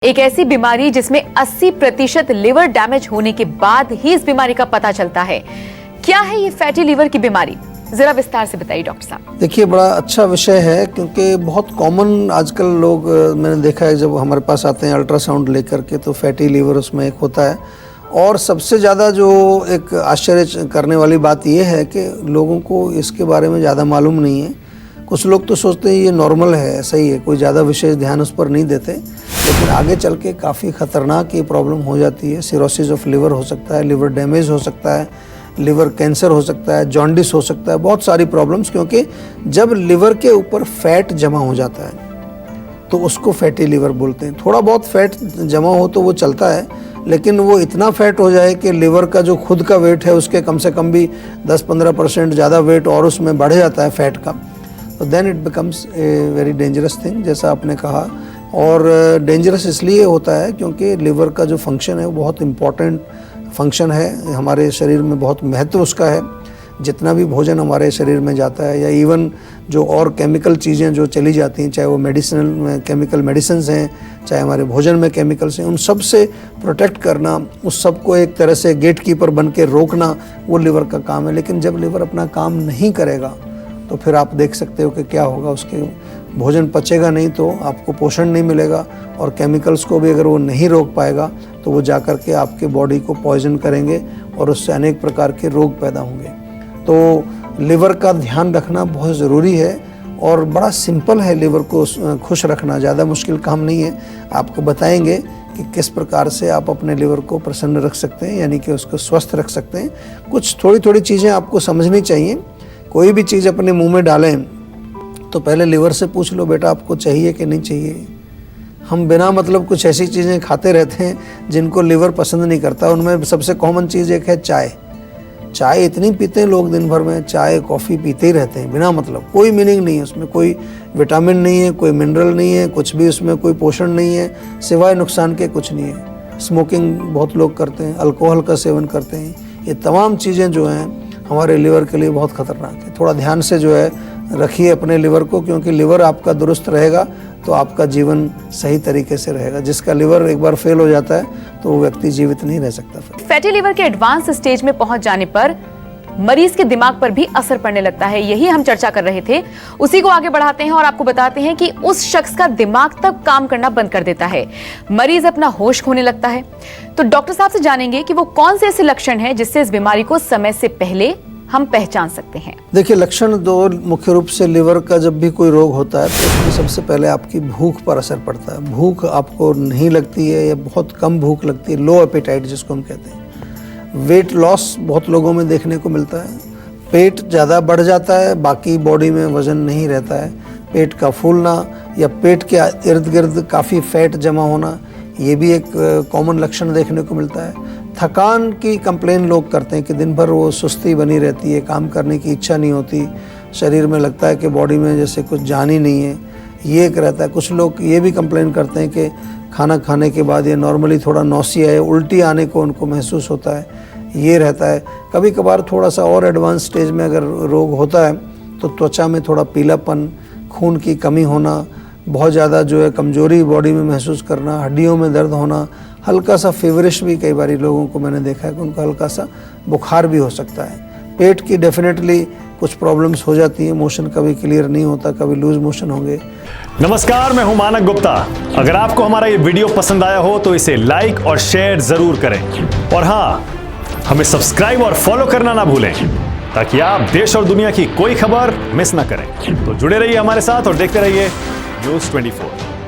एक ऐसी बीमारी जिसमें 80% लिवर डैमेज होने के बाद ही इस बीमारी का पता चलता है। क्या है ये फैटी लिवर की बीमारी? जरा विस्तार से बताइए डॉक्टर साहब। देखिए, बड़ा अच्छा विषय है क्योंकि बहुत कॉमन आजकल लोग मैंने देखा है जब हमारे पास आते हैं अल्ट्रासाउंड लेकर के तो फैटी लिवर उसमें एक होता है। और सबसे ज़्यादा जो एक आश्चर्य करने वाली बात यह है कि लोगों को इसके बारे में ज़्यादा मालूम नहीं है। कुछ लोग तो सोचते हैं ये नॉर्मल है, ऐसा ही है, कोई ज़्यादा विशेष ध्यान उस पर नहीं देते, लेकिन आगे चल के काफ़ी ख़तरनाक ये प्रॉब्लम हो जाती है। सिरोसिस ऑफ लिवर हो सकता है, लिवर डैमेज हो सकता है, लिवर कैंसर हो सकता है, जॉन्डिस हो सकता है, बहुत सारी प्रॉब्लम्स। क्योंकि जब लिवर के ऊपर फैट जमा हो जाता है तो उसको फैटी लिवर बोलते हैं। थोड़ा बहुत फैट जमा हो तो वो चलता है, लेकिन वो इतना फैट हो जाए कि लिवर का जो खुद का वेट है उसके कम से कम भी 10-15% ज़्यादा वेट और उसमें बढ़ जाता है फैट का, तो then it becomes a very dangerous thing, जैसा आपने कहा। और डेंजरस इसलिए होता है क्योंकि लिवर का जो फंक्शन है वो बहुत इम्पॉर्टेंट फंक्शन है, हमारे शरीर में बहुत महत्व उसका है। जितना भी भोजन हमारे शरीर में जाता है या इवन जो और केमिकल चीज़ें जो चली जाती हैं, चाहे वो मेडिसिनल केमिकल मेडिसिन्स हैं, चाहे हमारे भोजन में केमिकल्स हैं, उन सब से प्रोटेक्ट करना, उस सब को एक तरह से गेट कीपर बन के रोकना, वो लिवर का काम है। लेकिन जब लिवर अपना काम नहीं करेगा तो फिर आप देख सकते हो कि क्या होगा। उसके भोजन पचेगा नहीं तो आपको पोषण नहीं मिलेगा, और केमिकल्स को भी अगर वो नहीं रोक पाएगा तो वो जाकर के आपके बॉडी को पॉइजन करेंगे और उससे अनेक प्रकार के रोग पैदा होंगे। तो लिवर का ध्यान रखना बहुत ज़रूरी है और बड़ा सिंपल है लिवर को खुश रखना, ज़्यादा मुश्किल काम नहीं है। आपको बताएंगे कि किस प्रकार से आप अपने लिवर को प्रसन्न रख सकते हैं, यानी कि उसको स्वस्थ रख सकते हैं। कुछ थोड़ी थोड़ी चीज़ें आपको समझनी चाहिए। कोई भी चीज़ अपने मुंह में डालें तो पहले लिवर से पूछ लो, बेटा आपको चाहिए कि नहीं चाहिए। हम बिना मतलब कुछ ऐसी चीज़ें खाते रहते हैं जिनको लिवर पसंद नहीं करता। उनमें सबसे कॉमन चीज़ एक है चाय। चाय इतनी पीते हैं लोग, दिन भर में चाय कॉफ़ी पीते ही रहते हैं बिना मतलब, कोई मीनिंग नहीं है उसमें, कोई विटामिन नहीं है, कोई मिनरल नहीं है, कुछ भी उसमें कोई पोषण नहीं है, सिवाय नुकसान के कुछ नहीं है। स्मोकिंग बहुत लोग करते हैं, अल्कोहल का सेवन करते हैं। ये तमाम चीज़ें जो हैं हमारे लिवर के लिए बहुत ख़तरनाक है। थोड़ा ध्यान से जो है रखिए अपने लिवर को, क्योंकि लिवर आपका दुरुस्त रहेगा तो आपका जीवन सही तरीके से रहेगा। जिसका लिवर एक बार फेल हो जाता है तो वो व्यक्ति जीवित नहीं रह सकता। फैटी लिवर के एडवांस स्टेज में पहुंच जाने पर मरीज के दिमाग पर भी असर पड़ने लगता है। यही हम चर्चा कर रहे थे, उसी को आगे बढ़ाते हैं और आपको बताते हैं कि उस शख्स का दिमाग तब काम करना बंद कर देता है, मरीज अपना होश खोने लगता है। तो डॉक्टर साहब से जानेंगे कि वो कौन से ऐसे लक्षण हैं जिससे इस बीमारी को समय से पहले हम पहचान सकते हैं। देखिए, लक्षण दो मुख्य रूप से लिवर का जब भी कोई रोग होता है तो उसमें सबसे पहले आपकी भूख पर असर पड़ता है। भूख आपको नहीं लगती है या बहुत कम भूख लगती है, लो एपेटाइट जिसको हम कहते हैं। वेट लॉस बहुत लोगों में देखने को मिलता है। पेट ज़्यादा बढ़ जाता है, बाकी बॉडी में वज़न नहीं रहता है। पेट का फूलना या पेट के इर्द गिर्द काफ़ी फैट जमा होना, ये भी एक कॉमन लक्षण देखने को मिलता है। थकान की कंप्लेन लोग करते हैं कि दिन भर वो सुस्ती बनी रहती है, काम करने की इच्छा नहीं होती, शरीर में लगता है कि बॉडी में जैसे कुछ जान ही नहीं है, ये एक रहता है। कुछ लोग ये भी कंप्लेन करते हैं कि खाना खाने के बाद ये नॉर्मली थोड़ा नौसिया है, उल्टी आने को उनको महसूस होता है, ये रहता है। कभी कभार थोड़ा सा और एडवांस स्टेज में अगर रोग होता है तो त्वचा में थोड़ा पीलापन, खून की कमी होना, बहुत ज़्यादा जो है कमजोरी बॉडी में महसूस करना, हड्डियों में दर्द होना, हल्का सा फेवरिश भी कई बार लोगों को मैंने देखा है कि उनका हल्का सा बुखार भी हो सकता है। पेट की डेफिनेटली कुछ प्रॉब्लम्स हो जाती हैं, मोशन कभी क्लियर नहीं होता, कभी लूज मोशन होंगे। नमस्कार, मैं हूं मानक गुप्ता। अगर आपको हमारा ये वीडियो पसंद आया हो तो इसे लाइक और शेयर जरूर करें, और हाँ, हमें सब्सक्राइब और फॉलो करना ना भूलें ताकि आप देश और दुनिया की कोई खबर मिस ना करें। तो जुड़े रहिए हमारे साथ और देखते रहिए News 24।